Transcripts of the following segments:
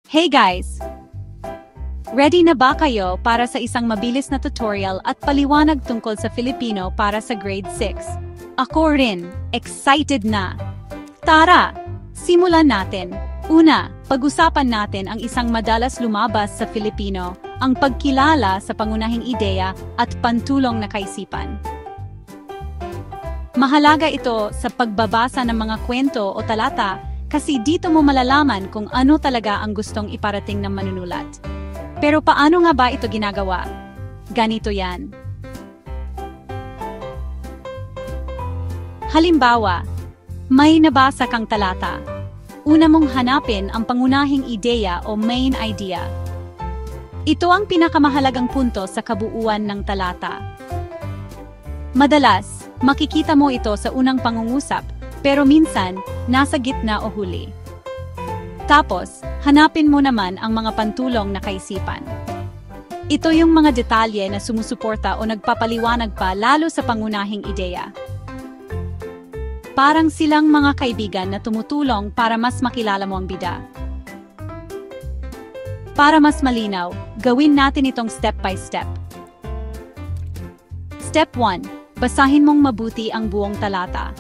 Hey guys! Ready na ba kayo para sa isang mabilis na tutorial at paliwanag tungkol sa Filipino para sa grade 6? Ako rin, excited na! Tara, simulan natin! Una, pag-usapan natin ang isang madalas lumabas sa Filipino, ang pagkilala sa pangunahing ideya at pantulong na kaisipan. Mahalaga ito sa pagbabasa ng mga kwento o talata kasi dito mo malalaman kung ano talaga ang gustong iparating ng manunulat. Pero paano nga ba ito ginagawa? Ganito yan. Halimbawa, may nabasa kang talata. Una mong hanapin ang pangunahing ideya o main idea. Ito ang pinakamahalagang punto sa kabuuan ng talata. Madalas, makikita mo ito sa unang pangungusap, pero minsan, nasa gitna o huli. Tapos, hanapin mo naman ang mga pantulong na kaisipan. Ito yung mga detalye na sumusuporta o nagpapaliwanag pa lalo sa pangunahing ideya. Parang silang mga kaibigan na tumutulong para mas makilala mo ang bida. Para mas malinaw, gawin natin itong step by step. Step 1. Basahin mong mabuti ang buong talata.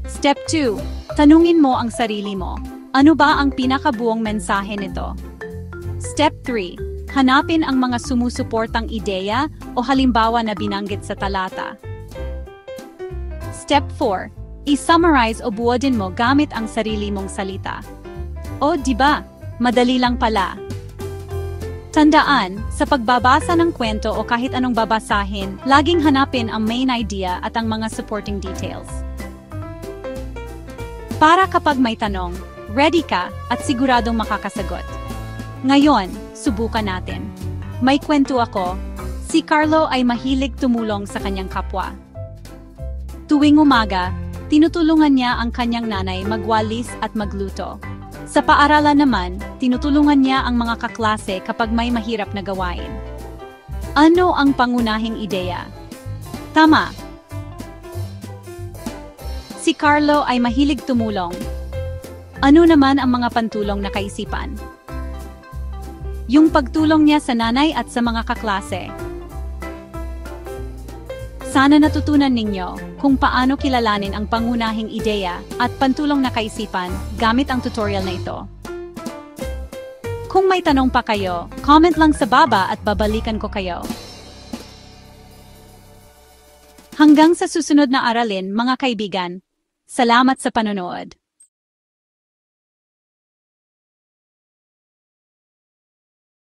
Step 2. Tanungin mo ang sarili mo. Ano ba ang pinakabuong mensahe nito? Step 3. Hanapin ang mga sumusuportang ideya o halimbawa na binanggit sa talata. Step 4. I-summarize o buodin mo gamit ang sarili mong salita. O, diba? Madali lang pala. Tandaan, sa pagbabasa ng kwento o kahit anong babasahin, laging hanapin ang main idea at ang mga supporting details. Para kapag may tanong, ready ka at siguradong makakasagot. Ngayon, subukan natin. May kwento ako. Si Carlo ay mahilig tumulong sa kanyang kapwa. Tuwing umaga, tinutulungan niya ang kanyang nanay magwalis at magluto. Sa paaralan naman, tinutulungan niya ang mga kaklase kapag may mahirap na gawain. Ano ang pangunahing ideya? Tama! Si Carlo ay mahilig tumulong. Ano naman ang mga pantulong na kaisipan? Yung pagtulong niya sa nanay at sa mga kaklase. Sana natutunan ninyo kung paano kilalanin ang pangunahing ideya at pantulong na kaisipan gamit ang tutorial na ito. Kung may tanong pa kayo, comment lang sa baba at babalikan ko kayo. Hanggang sa susunod na aralin, mga kaibigan. Salamat sa panonood.